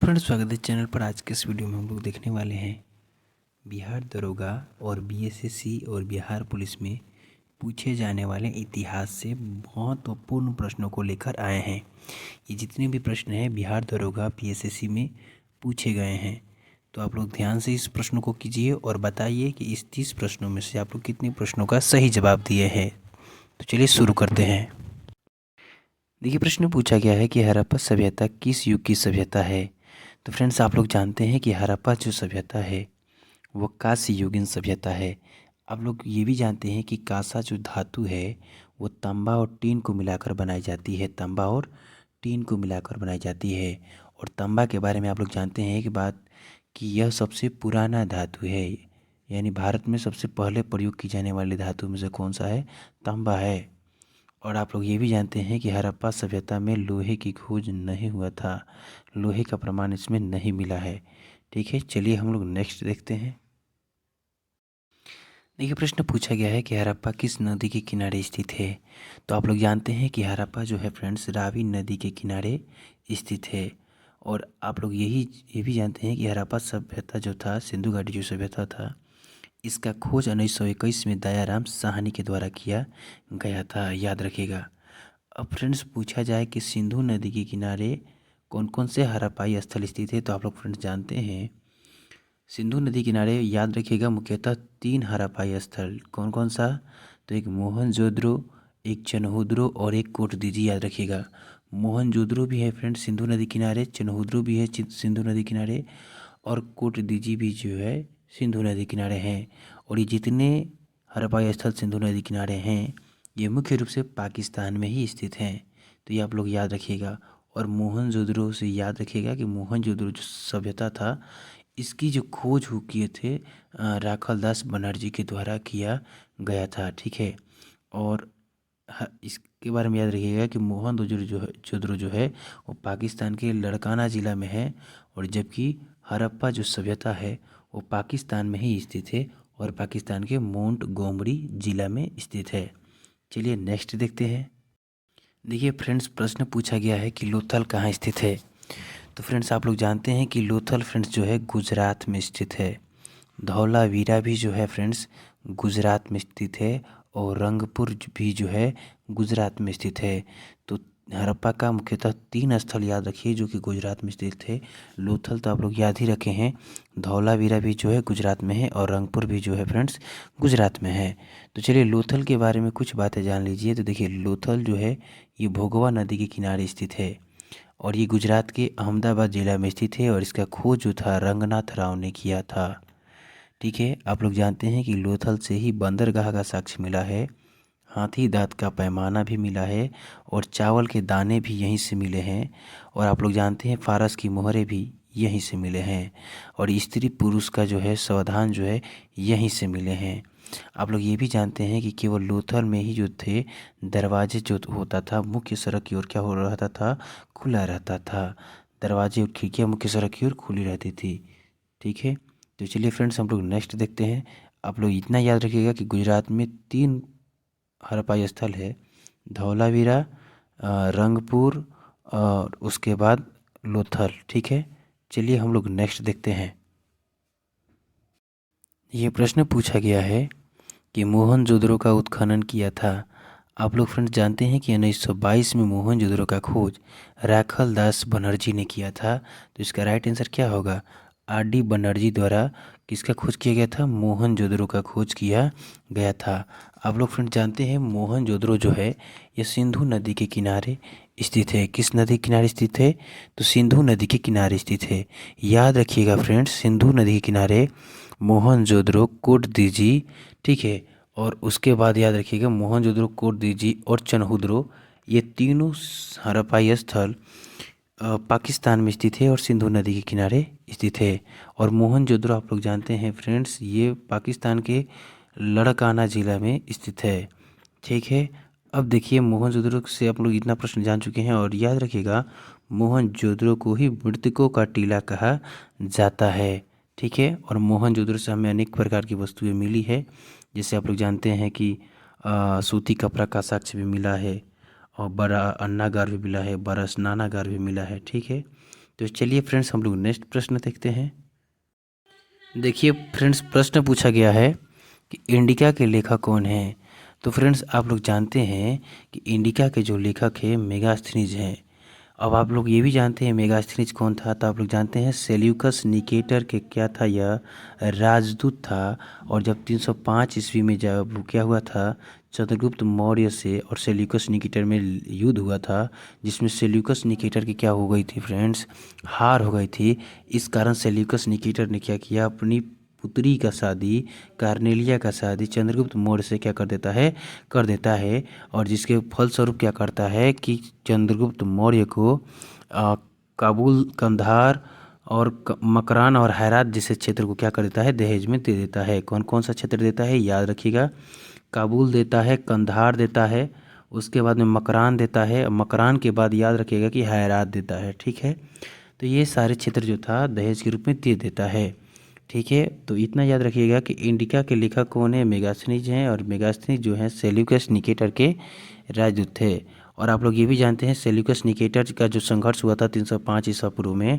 Friends, स्वागत है channel पर। आज के इस वीडियो में हम लोग देखने वाले हैं बिहार दरोगा और बीएसएससी और बिहार पुलिस में पूछे जाने वाले इतिहास से महत्वपूर्ण प्रश्नों को लेकर आए हैं। ये जितने भी प्रश्न हैं बिहार दरोगा बीएसएससी में पूछे गए हैं, तो आप लोग ध्यान से इस प्रश्नों को कीजिए और बताइए कि इस 30 प्रश्नों में से आप लोग कितने प्रश्नों का सही जवाब दिए हैं। तो चलिए शुरू करते हैं। देखिए, प्रश्न पूछा गया है कि हड़प्पा सभ्यता किस युग की सभ्यता है। तो फ्रेंड्स, आप लोग जानते हैं कि हड़प्पा जो सभ्यता है वो कांस्य युगीन सभ्यता है। आप लोग ये भी जानते हैं कि कांसा जो धातु है वो तांबा और टीन को मिलाकर बनाई जाती है। तांबा और टीन को मिलाकर बनाई जाती है। और तांबा के बारे में आप लोग जानते हैं कि बात कि यह सबसे पुराना धातु है, यानी भारत में सबसे पहले प्रयोग की जाने वाली धातु में से कौन सा है? तांबा है। और आप लोग ये भी जानते हैं कि हड़प्पा सभ्यता में लोहे की खोज नहीं हुआ था। लोहे का प्रमाण इसमें नहीं मिला है। ठीक है, चलिए हम लोग नेक्स्ट देखते हैं। देखिए, प्रश्न पूछा गया है कि हड़प्पा किस नदी के किनारे स्थित है। तो आप लोग जानते हैं कि हड़प्पा जो है फ्रेंड्स रावी नदी के किनारे स्थित है। और आप लोग ये भी जानते हैं कि हड़प्पा सभ्यता जो था, सिंधु घाटी जो सभ्यता था, इसका खोज 1921 में दयाराम साहनी के द्वारा किया गया था। याद रखिएगा। अब फ्रेंड्स पूछा जाए कि सिंधु नदी के किनारे कौन कौन से हड़प्पाई स्थल स्थित है, तो आप लोग फ्रेंड्स जानते हैं सिंधु नदी किनारे याद रखिएगा मुख्यतः 3 हड़प्पाई स्थल। कौन कौन सा? तो एक मोहनजोदड़ो, एक चनहुद्रो और एक कोटदीजी। याद रखिएगा, मोहनजोदड़ो भी है फ्रेंड्स सिंधु नदी किनारे, चनहुद्रो भी है सिंधु नदी किनारे, और कोटदीजी भी जो है सिंधु नदी किनारे हैं। और ये जितने हड़प्पाई स्थल सिंधु नदी किनारे हैं ये मुख्य रूप से पाकिस्तान में ही स्थित हैं। तो ये आप लोग याद रखिएगा। और मोहनजोदड़ो से याद रखिएगा कि मोहनजोदड़ो जो सभ्यता था इसकी जो खोज हो किए थे राखाल दास बनर्जी के द्वारा किया गया था। ठीक है। और इसके बारे में याद रखिएगा कि मोहनजोदड़ो जो है वो पाकिस्तान के लड़काना ज़िला में है, और जबकि हड़प्पा जो सभ्यता है वो पाकिस्तान में ही स्थित है और पाकिस्तान के मोंटगोमरी ज़िला में स्थित है। चलिए नेक्स्ट देखते हैं। देखिए फ्रेंड्स, प्रश्न पूछा गया है कि लोथल कहाँ स्थित है। तो फ्रेंड्स, आप लोग जानते हैं कि लोथल फ्रेंड्स जो है गुजरात में स्थित है। धौलावीरा भी जो है फ्रेंड्स गुजरात में स्थित है, और रंगपुर भी जो है गुजरात में स्थित है। तो हड़प्पा का मुख्यतः 3 स्थल याद रखिए जो कि गुजरात में स्थित थे। लोथल तो आप लोग याद ही रखे हैं। धौलावीरा भी जो है गुजरात में है, और रंगपुर भी जो है फ्रेंड्स गुजरात में है। तो चलिए लोथल के बारे में कुछ बातें जान लीजिए। तो देखिए, लोथल जो है ये भोगवा नदी के किनारे स्थित है, और ये गुजरात के अहमदाबाद ज़िला में स्थित है, और इसका खोज जो था रंगनाथ राव ने किया था। ठीक है। आप लोग जानते हैं कि लोथल से ही बंदरगाह का साक्ष्य मिला है, हाथी दांत का पैमाना भी मिला है, और चावल के दाने भी यहीं से मिले हैं। और आप लोग जानते हैं फारस की मोहरें भी यहीं से मिले हैं, और स्त्री पुरुष का जो है सावधान जो है यहीं से मिले हैं। आप लोग ये भी जानते हैं कि केवल लोथल में ही जो थे दरवाजे जो होता था मुख्य सड़क की ओर क्या हो रहता था? खुला रहता था। दरवाजे और खिड़कियाँ मुख्य सड़क की ओर खुली रहती थी। ठीक है। तो चलिए फ्रेंड्स, हम लोग नेक्स्ट देखते हैं। आप लोग इतना याद रखिएगा कि गुजरात में 3 हड़प्पाई स्थल है, धौलावीरा, रंगपुर और उसके बाद लोथल। ठीक है। चलिए हम लोग नेक्स्ट देखते हैं। ये प्रश्न पूछा गया है कि मोहनजोदड़ो का उत्खनन किया था। आप लोग फ्रेंड्स जानते हैं कि 1922 में मोहनजोदड़ो का खोज राखाल दास बनर्जी ने किया था। तो इसका राइट आंसर क्या होगा? आर.डी. बनर्जी द्वारा किसका खोज किया गया था? मोहनजोदड़ो का खोज किया गया था। आप लोग फ्रेंड्स जानते हैं मोहनजोदड़ो जो है ये सिंधु नदी के किनारे स्थित है। किस नदी के किनारे स्थित है? तो सिंधु नदी के किनारे स्थित है। याद रखिएगा फ्रेंड्स, सिंधु नदी के किनारे मोहनजोदड़ो, कोटदीजी। ठीक है। और उसके बाद याद रखिएगा मोहनजोदड़ो, कोटदीजी और चनहुद्रो, ये तीनों हड़प्पाई स्थल पाकिस्तान में स्थित है और सिंधु नदी के किनारे स्थित है। और मोहनजोदड़ो आप लोग जानते हैं फ्रेंड्स ये पाकिस्तान के लड़काना ज़िला में स्थित है। ठीक है। अब देखिए, मोहनजोदड़ो से आप लोग इतना प्रश्न जान चुके हैं, और याद रखिएगा मोहनजोदड़ो को ही मृतकों का टीला कहा जाता है। ठीक है। और मोहनजोदड़ो से हमें अनेक प्रकार की वस्तुएं मिली है, जैसे आप लोग जानते हैं कि सूती कपड़ा का साक्ष्य भी मिला है, और बड़ा अन्नागार भी मिला है, बड़ा स्नानागार भी मिला है। ठीक है। तो चलिए फ्रेंड्स हम लोग नेक्स्ट प्रश्न देखते हैं। देखिए फ्रेंड्स, प्रश्न पूछा गया है कि इंडिका के लेखक कौन हैं। तो फ्रेंड्स आप लोग जानते हैं कि इंडिका के जो लेखक है मेगास्थनीज हैं। अब आप लोग ये भी जानते हैं मेगास्थनीज कौन था, तो आप लोग जानते हैं सेल्यूकस निकेटर के क्या था, यह राजदूत था। और जब 305 ईस्वी में जब क्या हुआ था, चंद्रगुप्त मौर्य से और सेल्यूकस निकेटर में युद्ध हुआ था, जिसमें सेल्यूकस निकेटर की क्या हो गई थी फ्रेंड्स, हार हो गई थी। इस कारण सेल्यूकस निकेटर ने क्या किया, अपनी पुत्री का शादी, कार्नेलिया का शादी चंद्रगुप्त मौर्य से क्या कर देता है। और जिसके फलस्वरूप क्या करता है कि चंद्रगुप्त मौर्य को काबुल, कंधार और मकरान और हैरात जैसे क्षेत्र को क्या कर देता है, दहेज में दे देता है। कौन कौन सा क्षेत्र देता है, याद रखिएगा। काबुल देता है, कंधार देता है, उसके बाद में मकरान देता है, मकरान के बाद याद रखिएगा कि हैरात देता है। ठीक है, तो ये सारे क्षेत्र जो था दहेज के रूप में दे देता है। ठीक है, तो इतना याद रखिएगा कि इंडिका के लेखक कौन है, मेगास्थनीज हैं। और मेगास्थनीज जो हैं सेल्यूकस निकेटर के राजदूत थे। और आप लोग ये भी जानते हैं सेल्यूकस निकेटर का जो संघर्ष हुआ था 305 ईसा पूर्व में,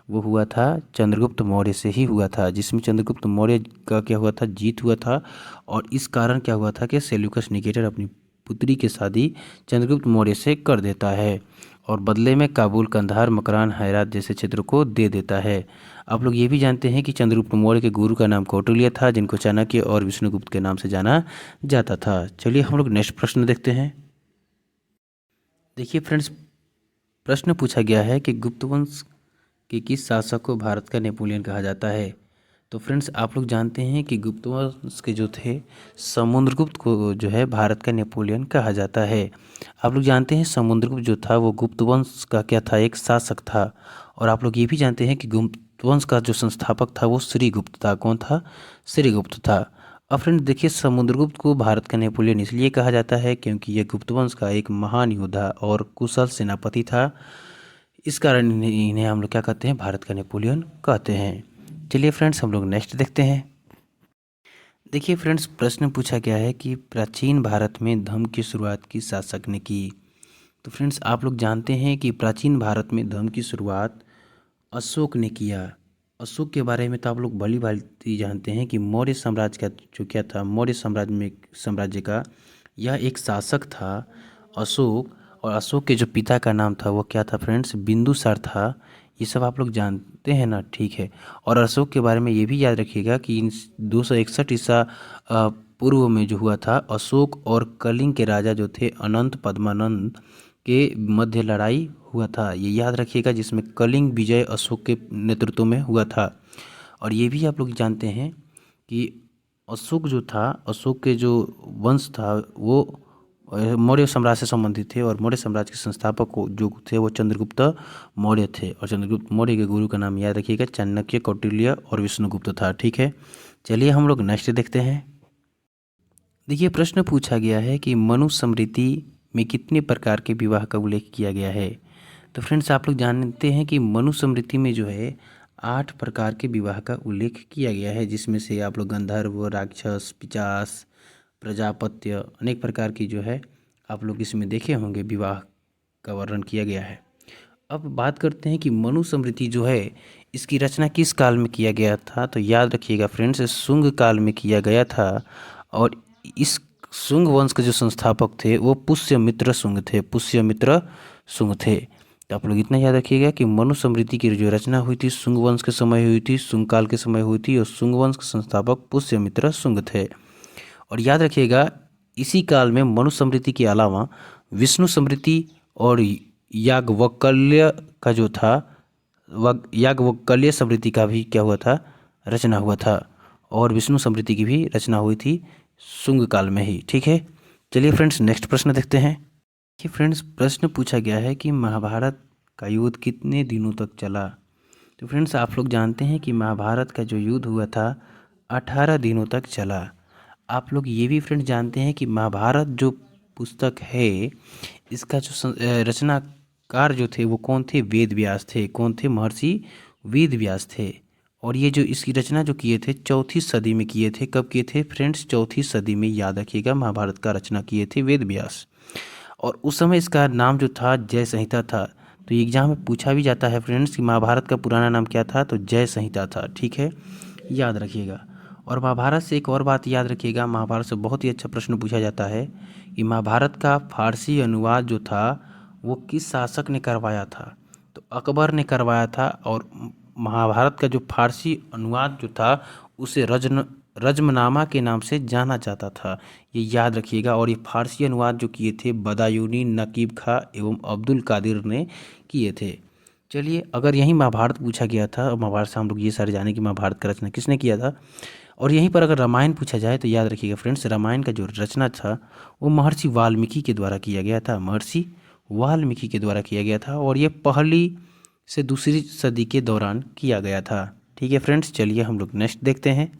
वो हुआ था चंद्रगुप्त मौर्य से ही हुआ था, जिसमें चंद्रगुप्त मौर्य का क्या हुआ था, जीत हुआ था। और इस कारण क्या हुआ था कि सेल्यूकस निकेटर अपनी पुत्री की शादी चंद्रगुप्त मौर्य से कर देता है और बदले में काबुल, कंधार, मकरान, हैरात जैसे क्षेत्रों को दे देता है। आप लोग ये भी जानते हैं कि चंद्रगुप्त मौर्य के गुरु का नाम कौटिल्य था, जिनको चाणक्य और विष्णुगुप्त के नाम से जाना जाता था। चलिए हम लोग नेक्स्ट प्रश्न देखते हैं। देखिए फ्रेंड्स, प्रश्न पूछा गया है कि गुप्त वंश के किस शासक को भारत का नेपोलियन कहा जाता है। तो फ्रेंड्स आप लोग जानते हैं कि गुप्त वंश के जो थे समुद्रगुप्त को जो है भारत का नेपोलियन कहा जाता है। आप लोग जानते हैं समुद्रगुप्त जो था वो गुप्त वंश का क्या था, एक शासक था। और आप लोग ये भी जानते हैं कि गुप्त वंश का जो संस्थापक था वो श्रीगुप्त था। कौन था, श्रीगुप्त था। अब फ्रेंड देखिए, समुद्रगुप्त को भारत का नेपोलियन इसलिए कहा जाता है क्योंकि यह गुप्त वंश का एक महान योद्धा और कुशल सेनापति था। इस कारण इन्हें हम लोग क्या कहते हैं, भारत का नेपोलियन कहते हैं। चलिए फ्रेंड्स हम लोग नेक्स्ट देखते हैं। देखिए फ्रेंड्स, प्रश्न पूछा गया है कि प्राचीन भारत में धर्म की शुरुआत किस शासक ने की। तो फ्रेंड्स आप लोग जानते हैं कि प्राचीन भारत में धर्म की शुरुआत अशोक ने किया। अशोक के बारे में तो आप लोग भली भांति जानते हैं कि मौर्य साम्राज्य का जो क्या था, मौर्य साम्राज्य का यह एक शासक था अशोक। और अशोक के जो पिता का नाम था वो क्या था फ्रेंड्स, बिंदुसार था। ये सब आप लोग जानते हैं ना, ठीक है। और अशोक के बारे में ये भी याद रखिएगा कि 261 ईसा पूर्व में जो हुआ था, अशोक और कलिंग के राजा जो थे अनंत पद्मानंद के मध्य लड़ाई हुआ था, ये याद रखिएगा, जिसमें कलिंग विजय अशोक के नेतृत्व में हुआ था। और ये भी आप लोग जानते हैं कि अशोक जो था, अशोक के जो वंश था वो मौर्य साम्राज्य से संबंधित थे। और मौर्य साम्राज्य के संस्थापक जो थे वो चंद्रगुप्त मौर्य थे। और चंद्रगुप्त मौर्य के गुरु का नाम याद रखिएगा, चाणक्य, कौटिल्य और विष्णुगुप्त था। ठीक है, चलिए हम लोग नेक्स्ट देखते हैं। देखिए प्रश्न पूछा गया है कि मनुस्मृति में कितने प्रकार के विवाह का उल्लेख किया गया है। तो फ्रेंड्स आप लोग जानते हैं कि मनुस्मृति में जो है 8 प्रकार के विवाह का उल्लेख किया गया है, जिसमें से आप लोग गंधर्व, राक्षस, पिशाच, प्रजापत्य, अनेक प्रकार की जो है आप लोग इसमें देखे होंगे विवाह का वर्णन किया गया है। अब बात करते हैं कि मनुस्मृति जो है इसकी रचना किस काल में किया गया था। तो याद रखिएगा फ्रेंड्स, शुंग काल में किया गया था। और इस शुंग वंश के जो संस्थापक थे वो पुष्यमित्र शुंग थे, पुष्यमित्र शुंग थे। तो आप लोग इतना याद रखिएगा कि मनुस्मृति की जो रचना हुई थी शुंग वंश के समय हुई थी, शुंग काल के समय हुई थी। और शुंग वंश के संस्थापक पुष्यमित्र शुंग थे। और याद रखिएगा इसी काल में मनुस्मृति के अलावा विष्णु स्मृति और याज्ञवल्क्य का जो था याज्ञवल्क्य स्मृति का भी क्या हुआ था, रचना हुआ था। और विष्णु स्मृति की भी रचना हुई थी शुंग काल में ही। ठीक है, चलिए फ्रेंड्स नेक्स्ट प्रश्न देखते हैं। कि फ्रेंड्स प्रश्न पूछा गया है कि महाभारत का युद्ध कितने दिनों तक चला। तो फ्रेंड्स आप लोग जानते हैं कि महाभारत का जो युद्ध हुआ था 18 दिनों तक चला। आप लोग ये भी फ्रेंड्स जानते हैं कि महाभारत जो पुस्तक है इसका जो रचनाकार जो थे वो कौन थे, वेद व्यास थे। कौन थे, महर्षि वेद व्यास थे। और ये जो इसकी रचना जो किए थे 4वीं सदी में किए थे। कब किए थे फ्रेंड्स, 4वीं सदी में, याद रखिएगा, महाभारत का रचना किए थे वेद व्यास। और उस समय इसका नाम जो था जय संहिता था। तो ये एग्जाम में पूछा भी जाता है फ्रेंड्स कि महाभारत का पुराना नाम क्या था, तो जय संहिता था। ठीक है, याद रखिएगा। और महाभारत से एक और बात याद रखिएगा, महाभारत से बहुत ही अच्छा प्रश्न पूछा जाता है कि महाभारत का फारसी अनुवाद जो था वो किस शासक ने करवाया था। तो अकबर ने करवाया था। और महाभारत का जो फारसी अनुवाद जो था उसे रज्मनामा के नाम से जाना जाता था, ये याद रखिएगा। और ये फारसी अनुवाद जो किए थे बदायूनी, नकीब खां एवं अब्दुल कादिर ने किए थे। चलिए, अगर यहीं महाभारत पूछा गया था, महाभारत से हम लोग ये सारे जाने कि महाभारत का रचना किसने किया था, और यहीं पर अगर रामायण पूछा जाए तो याद रखिएगा फ्रेंड्स, रामायण का जो रचना था वो महर्षि वाल्मीकि के द्वारा किया गया था, महर्षि वाल्मीकि के द्वारा किया गया था। और ये पहली से दूसरी सदी के दौरान किया गया था। ठीक है फ्रेंड्स, चलिए हम लोग नेक्स्ट देखते हैं।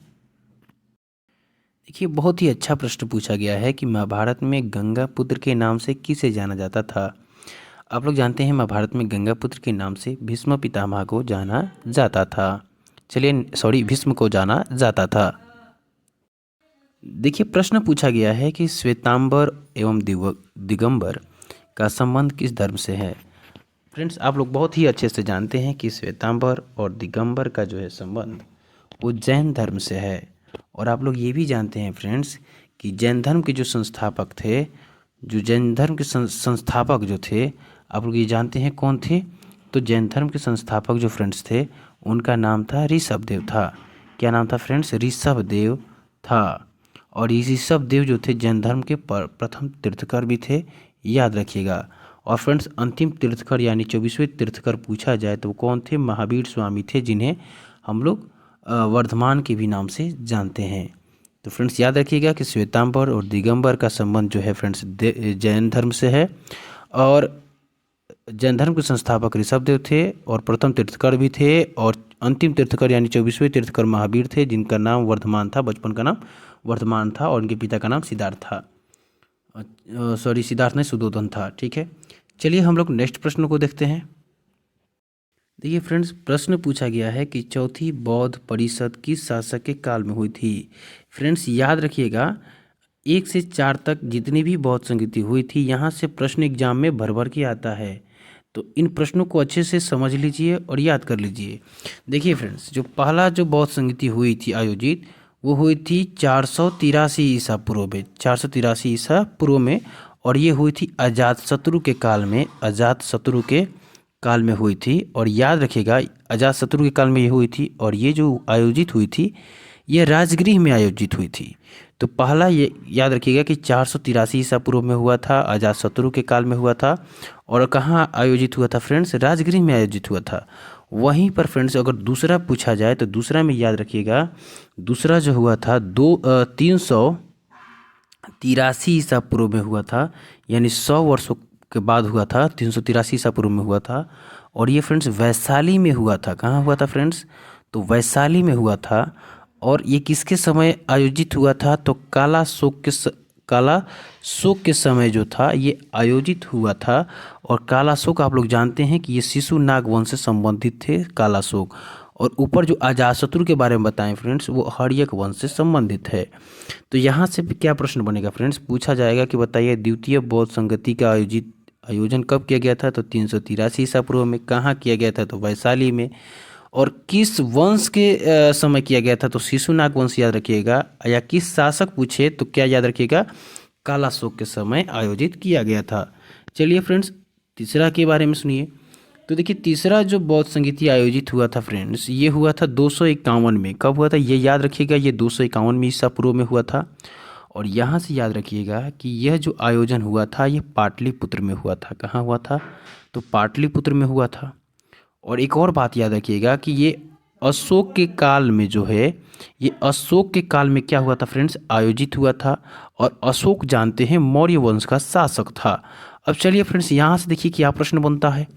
देखिए, बहुत ही अच्छा प्रश्न पूछा गया है कि महाभारत में गंगा पुत्र के नाम से किसे जाना जाता था। आप लोग जानते हैं महाभारत में गंगा पुत्र के नाम से भीष्म पितामह को जाना जाता था। चलिए, भीष्म को जाना जाता था। देखिए, प्रश्न पूछा गया है कि श्वेतांबर एवं दिगंबर का संबंध किस धर्म से है। फ्रेंड्स, आप लोग बहुत ही अच्छे से जानते हैं कि श्वेतांबर और दिगंबर का जो है संबंध वो जैन धर्म से है। और आप लोग ये भी जानते हैं फ्रेंड्स कि जैन धर्म के जो संस्थापक थे, जो जैन धर्म के संस्थापक जो थे, आप लोग ये जानते हैं कौन थे। तो जैन धर्म के संस्थापक जो फ्रेंड्स थे उनका नाम था ऋषभदेव था। क्या नाम था फ्रेंड्स? ऋषभदेव था। और ये ऋषभदेव जो थे जैन धर्म के प्रथम तीर्थकर भी थे, याद रखिएगा। और फ्रेंड्स, अंतिम तीर्थकर यानी 24वें तीर्थकर पूछा जाए तो कौन थे? महावीर स्वामी थे, जिन्हें हम लोग वर्धमान के भी नाम से जानते हैं। तो फ्रेंड्स, याद रखिएगा कि श्वेतांबर और दिगंबर का संबंध जो है फ्रेंड्स जैन धर्म से है। और जैन धर्म के संस्थापक ऋषभदेव थे और प्रथम तीर्थकर भी थे, और अंतिम तीर्थकर यानी 24वें तीर्थकर महावीर थे, जिनका नाम वर्धमान था, बचपन का नाम वर्धमान था, और उनके पिता का नाम सिद्धार्थ था। सिद्धार्थ नहीं, सुदोधन था। ठीक है, चलिए हम लोग नेक्स्ट प्रश्न को देखते हैं। देखिए फ्रेंड्स, प्रश्न पूछा गया है कि चौथी बौद्ध परिषद किस शासक के काल में हुई थी। फ्रेंड्स, याद रखिएगा 1 से 4 तक जितनी भी बौद्ध संगति हुई थी, यहाँ से प्रश्न एग्जाम में भर भर के आता है। तो इन प्रश्नों को अच्छे से समझ लीजिए और याद कर लीजिए। देखिए फ्रेंड्स, जो पहला जो बौद्ध संगति हुई थी आयोजित, वो हुई थी 483 ईसा पूर्व में, 483 ईसा पूर्व में। और ये हुई थी अजातशत्रु के काल में, अजातशत्रु के काल में हुई थी। और याद रखिएगा, अजातशत्रु के काल में ये हुई थी। और ये जो आयोजित हुई थी ये राजगृह में आयोजित हुई थी। तो पहला ये याद रखिएगा कि 483 ईसा पूर्व में हुआ था, अजातशत्रु के काल में हुआ था। और कहाँ आयोजित हुआ था फ्रेंड्स? राजगृह में आयोजित हुआ था। वहीं पर फ्रेंड्स, अगर दूसरा पूछा जाए तो दूसरा में याद रखिएगा, दूसरा जो हुआ था 383 ईसा पूर्व में हुआ था, यानी 100 वर्षों के बाद हुआ था, 383 ईसा पूर्व में हुआ था। और ये फ्रेंड्स वैशाली में हुआ था। कहाँ हुआ था फ्रेंड्स? तो वैशाली में हुआ था। और ये किसके समय आयोजित हुआ था? तो काला शोक के समय जो था ये आयोजित हुआ था। और काला शोक आप लोग जानते हैं कि ये शिशुनाग वंश से संबंधित थे, काला शोक। और ऊपर जो अजातशत्रु के बारे में बताएं फ्रेंड्स, वो हर्यक वंश से संबंधित है। तो यहाँ से क्या प्रश्न बनेगा फ्रेंड्स? पूछा जाएगा कि बताइए द्वितीय बौद्ध संगति का आयोजन कब किया गया था? तो 383 ईसा पूर्व में। कहाँ किया गया था? तो वैशाली में। और किस वंश के समय किया गया था? तो शिशुनाग वंश याद रखिएगा। या किस शासक पूछे तो क्या याद रखिएगा? काला शोक के समय आयोजित किया गया था। चलिए फ्रेंड्स, तीसरा के बारे में सुनिए। तो देखिए, तीसरा जो बौद्ध संगीति आयोजित हुआ था फ्रेंड्स, ये हुआ था 251 में। कब हुआ था ये याद रखिएगा, ये 251 में ईसा पूर्व में हुआ था। और यहाँ से याद रखिएगा कि यह जो आयोजन हुआ था ये पाटलिपुत्र में हुआ था। कहाँ हुआ था? तो पाटलिपुत्र में हुआ था। और एक और बात याद रखिएगा कि ये अशोक के काल में जो है, ये अशोक के काल में क्या हुआ था फ्रेंड्स? आयोजित हुआ था। और अशोक जानते हैं मौर्य वंश का शासक था। अब चलिए फ्रेंड्स, यहाँ से देखिए क्या प्रश्न बनता है।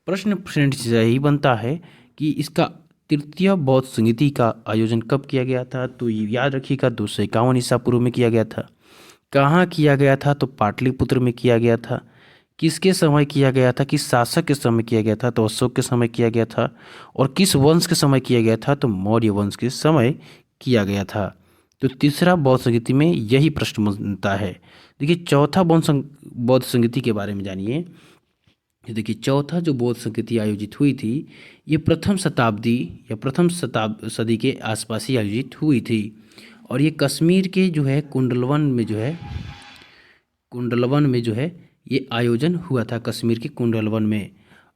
प्रश्न फ्रेंड्स यही बनता है कि इसका तृतीय बौद्ध संगीति का आयोजन कब किया गया था? तो याद रखिएगा 251 ईसा पूर्व में किया गया था। कहाँ किया गया था? तो पाटलिपुत्र में किया गया था। किसके समय किया गया था? किस शासक के समय किया गया था? तो अशोक के समय किया गया था। और किस वंश के समय किया गया था? तो मौर्य वंश के समय किया गया था। तो तीसरा बौद्ध संगीति में यही प्रश्न बनता है। देखिए, चौथा बौद्ध संगीति के बारे में जानिए। ये देखिए चौथा जो बौद्ध संस्कृति आयोजित हुई थी, ये प्रथम शताब्दी या प्रथम सदी के आसपास ही आयोजित हुई थी। और ये कश्मीर के जो है कुंडलवन में जो है ये आयोजन हुआ था, कश्मीर के कुंडलवन में।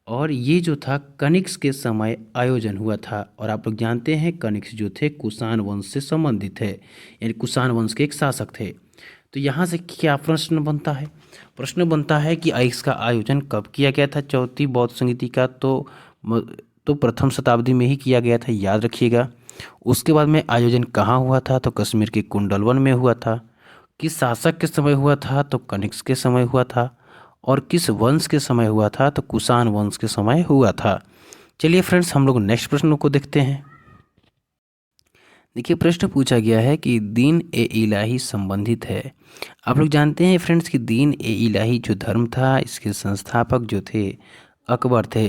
और ये जो था कनिष्क के समय आयोजन हुआ था। और आप लोग जानते हैं कनिष्क जो थे कुषाण वंश से संबंधित है, यानी कुषाण वंश के एक शासक थे। तो यहाँ से क्या प्रश्न बनता है? प्रश्न बनता है कि इसका आयोजन कब किया गया था चौथी बौद्ध संगीति का? तो प्रथम शताब्दी में ही किया गया था, याद रखिएगा। उसके बाद में आयोजन कहाँ हुआ था? तो कश्मीर के कुंडलवन में हुआ था। किस शासक के समय हुआ था? तो कनिष्क के समय हुआ था। और किस वंश के समय हुआ था? तो कुषाण वंश के समय हुआ था। चलिए फ्रेंड्स, हम लोग नेक्स्ट प्रश्न को देखते हैं। देखिए प्रश्न पूछा गया है कि दीन ए इलाही संबंधित है। आप लोग जानते हैं फ्रेंड्स कि दीन ए इलाही जो धर्म था, इसके संस्थापक जो थे अकबर थे।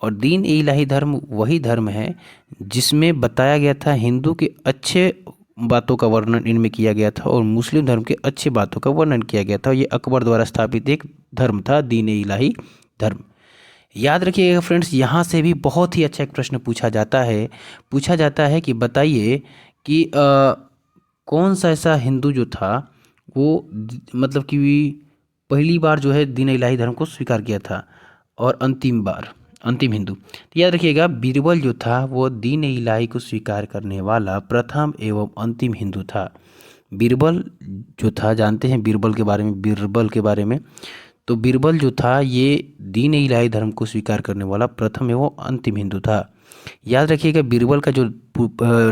और दीन ए इलाही धर्म वही धर्म है जिसमें बताया गया था हिंदू के अच्छे बातों का वर्णन इनमें किया गया था और मुस्लिम धर्म के अच्छे बातों का वर्णन किया गया था। ये अकबर द्वारा स्थापित एक धर्म था, दीन ए इलाही धर्म। याद रखिएगा फ्रेंड्स, यहाँ से भी बहुत ही अच्छा एक प्रश्न पूछा जाता है कि बताइए कि कौन सा ऐसा हिंदू जो था वो मतलब कि पहली बार जो है दीन इलाही धर्म को स्वीकार किया था और अंतिम हिंदू। तो याद रखिएगा बीरबल जो था वो दीन इलाही को स्वीकार करने वाला प्रथम एवं अंतिम हिंदू था। बीरबल जो था, जानते हैं बीरबल के बारे में। तो बीरबल जो था ये दीन इलाही धर्म को स्वीकार करने वाला प्रथम एवं अंतिम हिंदू था। याद रखिएगा बीरबल का जो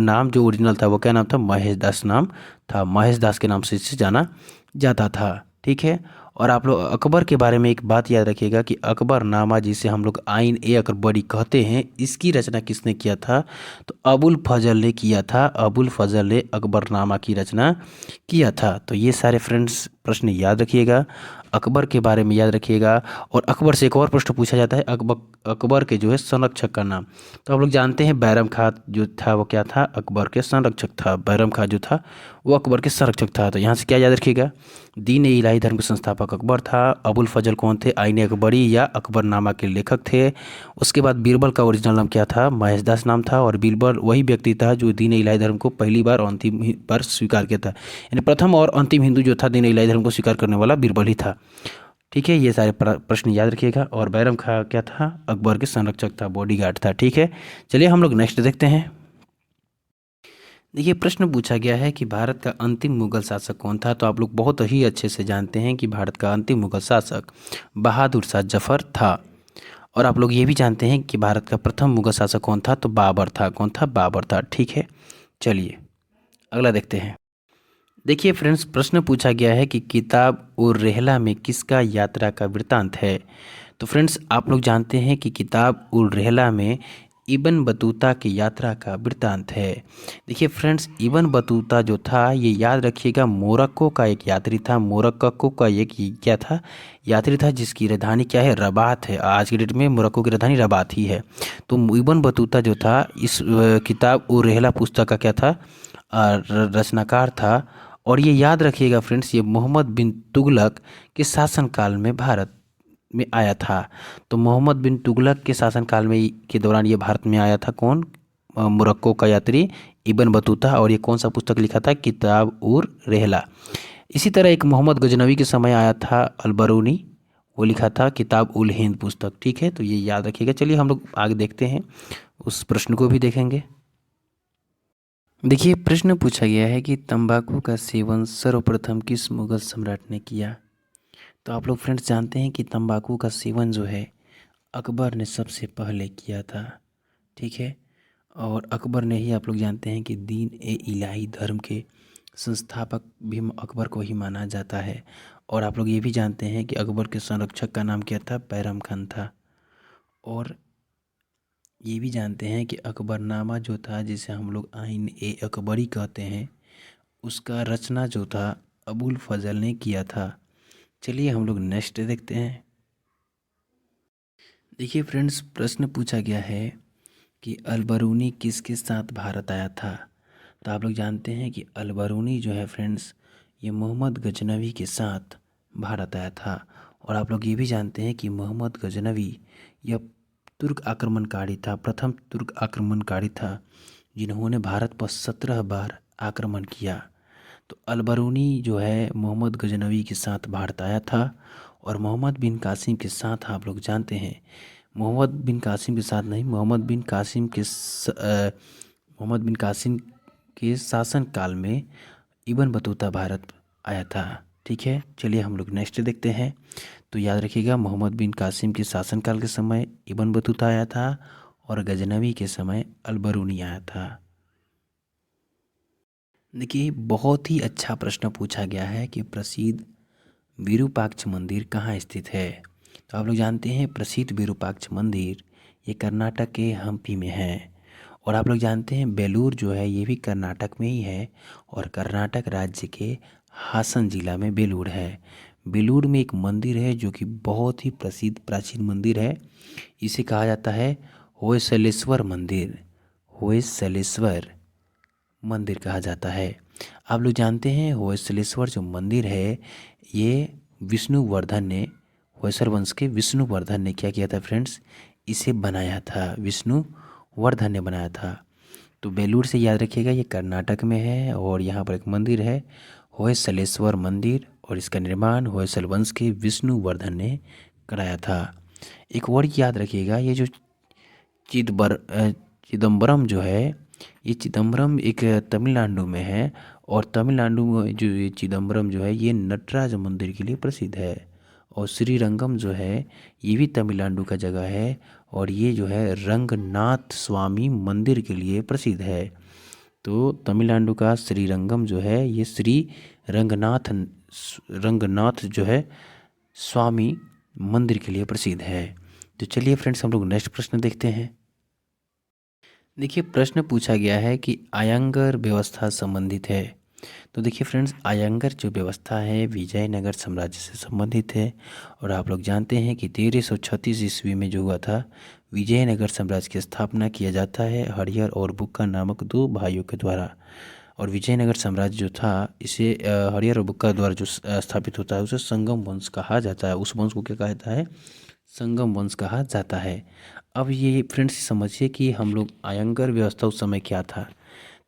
नाम जो ओरिजिनल था वो क्या नाम था? महेश दास नाम था। महेश दास के नाम से इसे जाना जाता था, ठीक है। और आप लोग अकबर के बारे में एक बात याद रखिएगा कि अकबरनामा जिसे हम लोग आइन ए अकबरी कहते हैं, इसकी रचना किसने किया था? तो अबुल फजल ने किया था। अबुल फजल ने अकबरनामा की रचना किया था। तो ये सारे फ्रेंड्स प्रश्न याद रखिएगा, अकबर के बारे में याद रखिएगा। और अकबर से एक और प्रश्न पूछा जाता है, अकबर के जो है संरक्षक का नाम। तो आप लोग जानते हैं बैरम खां जो था वो क्या था? अकबर के संरक्षक था। बैरम खां जो था वो अकबर के संरक्षक था। तो यहाँ से क्या याद रखिएगा? दीन ए इलाही धर्म के संस्थापक अकबर था। अबुल फजल कौन थे? आइन अकबरी या अकबरनामा के लेखक थे। उसके बाद बीरबल का ओरिजिनल नाम क्या था? महेश दास नाम था। और बीरबल वही व्यक्ति था जो दीन ए इलाही धर्म को पहली बार और अंतिम बार स्वीकार किया था, यानी प्रथम और अंतिम हिंदू जो था दीन ए इलाही धर्म को स्वीकार करने वाला बीरबल ही था, ठीक है। ये सारे प्रश्न याद रखिएगा। और बैरम खां क्या था? अकबर के संरक्षक था, बॉडीगार्ड था, ठीक है। चलिए हम लोग नेक्स्ट देखते हैं। देखिए प्रश्न पूछा गया है कि भारत का अंतिम मुगल शासक कौन था? तो आप लोग बहुत ही अच्छे से जानते हैं कि भारत का अंतिम मुगल शासक बहादुर शाह जफर था। और आप लोग ये भी जानते हैं कि भारत का प्रथम मुगल शासक कौन था? तो बाबर था। कौन था? बाबर था, ठीक है। चलिए अगला देखते हैं। देखिए फ्रेंड्स, प्रश्न पूछा गया है कि किताब उर रेहला में किसका यात्रा का वृत्तांत है? तो फ्रेंड्स आप लोग जानते हैं कि किताब उल रेहला में इब्न बतूता की यात्रा का वृत्तांत है। देखिए फ्रेंड्स, इब्न बतूता जो था ये याद रखिएगा मोरक्को का एक यात्री था। मोरक्को का एक क्या था? यात्री था, जिसकी राजधानी क्या है? रबात है। आज की डेट में मोरक्को की राजधानी रबात ही है। तो इब्न बतूता जो था इस किताब उल रेहला पुस्तक का क्या था? रचनाकार था। और ये याद रखिएगा फ्रेंड्स, ये मोहम्मद बिन तुगलक के शासनकाल में भारत में आया था। तो मोहम्मद बिन तुगलक के शासनकाल में के दौरान ये भारत में आया था। कौन? मोरक्को का यात्री इब्न बतूता। और ये कौन सा पुस्तक लिखा था? किताब उर रेहला। इसी तरह एक मोहम्मद गजनवी के समय आया था अलबरूनी, वो लिखा था किताब उल हिंद पुस्तक, ठीक है। तो ये याद रखिएगा। चलिए हम लोग आगे देखते हैं, उस प्रश्न को भी देखेंगे। देखिए प्रश्न पूछा गया है कि तंबाकू का सेवन सर्वप्रथम किस मुगल सम्राट ने किया? तो आप लोग फ्रेंड्स जानते हैं कि तंबाकू का सेवन जो है अकबर ने सबसे पहले किया था, ठीक है। और अकबर ने ही, आप लोग जानते हैं कि दीन ए इलाही धर्म के संस्थापक भी अकबर को ही माना जाता है। और आप लोग ये भी जानते हैं कि अकबर के संरक्षक का नाम क्या था? बैरम खान था। और ये भी जानते हैं कि अकबरनामा जो था, जिसे हम लोग आइन ए अकबरी कहते हैं, उसका रचना जो था अबुल फजल ने किया था। चलिए हम लोग नेक्स्ट देखते हैं। देखिए फ्रेंड्स, प्रश्न पूछा गया है कि अलबरूनी किसके साथ भारत आया था? तो आप लोग जानते हैं कि अलबरूनी जो है फ्रेंड्स, ये मोहम्मद गजनवी के साथ भारत आया था। और आप लोग ये भी जानते हैं कि मोहम्मद गजनवी यह तुर्क आक्रमणकारी था, प्रथम तुर्क आक्रमणकारी था जिन्होंने भारत पर 17 बार आक्रमण किया। तो अलबरूनी जो है मोहम्मद गजनवी के साथ भारत आया था। और मोहम्मद बिन कासिम के साथ आप लोग जानते हैं, मोहम्मद बिन कासिम के साथ नहीं, मोहम्मद बिन कासिम के शासन काल में इब्न बतूता भारत आया था। ठीक है, चलिए हम लोग नेक्स्ट देखते हैं। तो याद रखिएगा, मोहम्मद बिन कासिम के शासनकाल के समय इब्न बतूता आया था और गजनवी के समय अलबरूनी आया था। देखिए, बहुत ही अच्छा प्रश्न पूछा गया है कि प्रसिद्ध विरूपाक्ष मंदिर कहाँ स्थित है। तो आप लोग जानते हैं प्रसिद्ध विरूपाक्ष मंदिर ये कर्नाटक के हम्पी में है। और आप लोग जानते हैं बेलूर जो है ये भी कर्नाटक में ही है और कर्नाटक राज्य के हासन जिला में बेलूर है। बेलूर में एक मंदिर है जो कि बहुत ही प्रसिद्ध प्राचीन मंदिर है। इसे कहा जाता है होयसलेश्वर मंदिर, होयसलेश्वर मंदिर कहा जाता है। आप लोग जानते हैं होयसलेश्वर जो मंदिर है ये विष्णुवर्धन ने, होयसल वंश के विष्णुवर्धन ने क्या किया था फ्रेंड्स, इसे बनाया था, विष्णुवर्धन ने बनाया था। तो बेलूर से याद रखिएगा ये कर्नाटक में है और यहाँ पर एक मंदिर है होयसलेश्वर मंदिर और इसका निर्माण होयसल वंश के विष्णुवर्धन ने कराया था। एक वर्ड याद रखिएगा, ये जो चिदम्बरम जो है, ये चिदम्बरम एक तमिलनाडु में है और तमिलनाडु में जो ये चिदम्बरम जो है ये नटराज मंदिर के लिए प्रसिद्ध है। और श्रीरंगम जो है ये भी तमिलनाडु का जगह है और ये जो है रंगनाथ स्वामी मंदिर के लिए प्रसिद्ध है। तो तमिलनाडु का श्रीरंगम जो है ये श्री रंगनाथ जो है स्वामी मंदिर के लिए प्रसिद्ध है। तो चलिए फ्रेंड्स हम लोग नेक्स्ट प्रश्न देखते हैं। देखिए, प्रश्न पूछा गया है कि आयंगर व्यवस्था संबंधित है। तो देखिए फ्रेंड्स, आयंगर जो व्यवस्था है विजयनगर साम्राज्य से संबंधित है। और आप लोग जानते हैं कि 1336 ईस्वी में जो हुआ था विजयनगर साम्राज्य की स्थापना किया जाता है हरिहर और बुक्का नामक दो भाइयों के द्वारा। और विजयनगर साम्राज्य जो था इसे हरिहर और बुक्का द्वारा जो स्थापित होता है उसे संगम वंश कहा जाता है। उस वंश को क्या कहा जाता है, संगम वंश कहा जाता है। अब ये फ्रेंड्स समझिए कि हम लोग आयंगर व्यवस्था उस समय क्या था।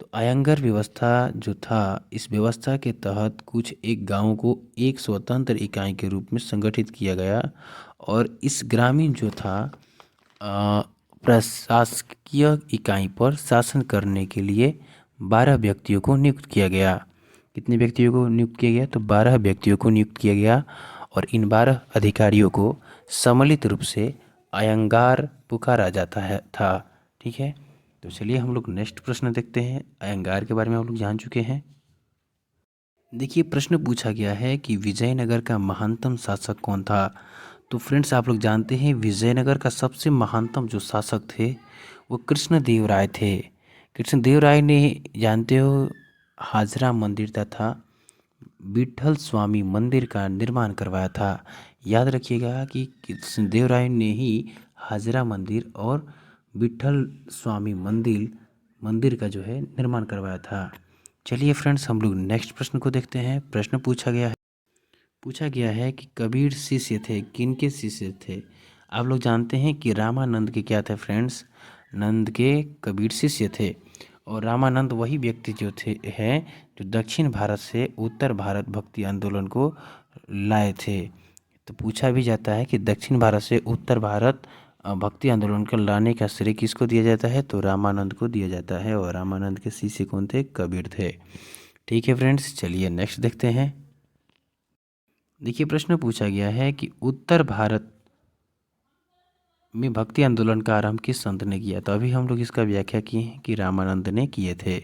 तो आयंगर व्यवस्था जो था, इस व्यवस्था के तहत कुछ एक गाँव को एक स्वतंत्र इकाई के रूप में संगठित किया गया और इस ग्रामीण जो था प्रशासकीय इकाई पर शासन करने के लिए 12 व्यक्तियों को नियुक्त किया गया। कितने व्यक्तियों को नियुक्त किया गया, तो 12 व्यक्तियों को नियुक्त किया गया और इन 12 अधिकारियों को सम्मिलित रूप से अयंगार पुकारा जाता है था। ठीक है, तो चलिए हम लोग नेक्स्ट प्रश्न देखते हैं। अयंगार के बारे में हम लोग जान चुके हैं। देखिए, प्रश्न पूछा गया है कि विजयनगर का महानतम शासक कौन था। तो फ्रेंड्स आप लोग जानते हैं विजयनगर का सबसे महानतम जो शासक थे वो कृष्णदेव राय थे। कृष्णदेव राय ने, जानते हो, हाजरा मंदिर तथा विठल स्वामी मंदिर का निर्माण करवाया था। याद रखिएगा कि कृष्णदेव राय ने ही हाजरा मंदिर और विठल स्वामी मंदिर का जो है निर्माण करवाया था। चलिए फ्रेंड्स हम लोग नेक्स्ट प्रश्न को देखते हैं। प्रश्न पूछा गया है कि कबीर शिष्य थे, किनके शिष्य थे। आप लोग जानते हैं कि रामानंद के क्या थे फ्रेंड्स, नंद के कबीर शिष्य थे। और रामानंद वही व्यक्ति जो हैं जो दक्षिण भारत से उत्तर भारत भक्ति आंदोलन को लाए थे। तो पूछा भी जाता है कि दक्षिण भारत से उत्तर भारत भक्ति आंदोलन को लाने का श्रेय किसको दिया जाता है, तो रामानंद को दिया जाता है। और रामानंद के शिष्य कौन थे, कबीर थे। ठीक है फ्रेंड्स, चलिए नेक्स्ट देखते हैं। देखिए, प्रश्न पूछा गया है कि उत्तर भारत में भक्ति आंदोलन का आरंभ किस संत ने किया। तो अभी हम लोग इसका व्याख्या किए हैं कि रामानंद ने किए थे।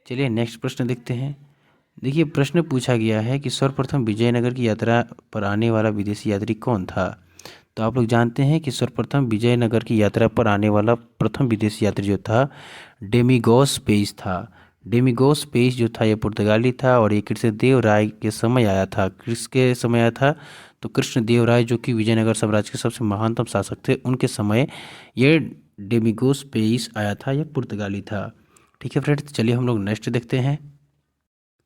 चलिए नेक्स्ट प्रश्न देखते हैं। देखिए, प्रश्न पूछा गया है कि सर्वप्रथम विजयनगर की यात्रा पर आने वाला विदेशी यात्री कौन था। तो आप लोग जानते हैं कि सर्वप्रथम विजयनगर की यात्रा पर आने वाला प्रथम विदेशी यात्री जो था डेमिगोस पेज था। डेमिगोस पेज जो था ये पुर्तगाली था और ये कृष्णदेव राय के समय आया था। किसके समय आया था, तो कृष्णदेव राय जो कि विजयनगर साम्राज्य के सबसे महानतम शासक थे उनके समय ये डेमिगोस पेज आया था, यह पुर्तगाली था। ठीक है फ्रेंड्स, चलिए हम लोग नेक्स्ट देखते हैं।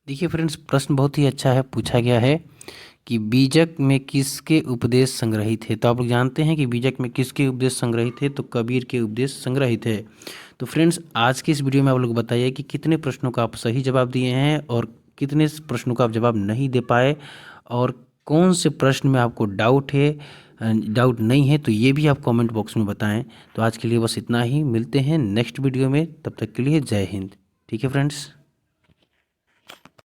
देखिए फ्रेंड्स, प्रश्न बहुत ही अच्छा है, पूछा गया है कि बीजक में किसके उपदेश संग्रहित है। तो आप लोग जानते हैं कि बीजक में किसके उपदेश संग्रहित है, तो कबीर के उपदेश संग्रहित है। तो फ्रेंड्स, आज के इस वीडियो में आप लोग बताइए कि कितने प्रश्नों का आप सही जवाब दिए हैं और कितने प्रश्नों का आप जवाब नहीं दे पाए, और कौन से प्रश्न में आपको डाउट है, डाउट नहीं है, तो ये भी आप कमेंट बॉक्स में बताएं। तो आज के लिए बस इतना ही, मिलते हैं नेक्स्ट वीडियो में, तब तक के लिए जय हिंद। ठीक है फ्रेंड्स।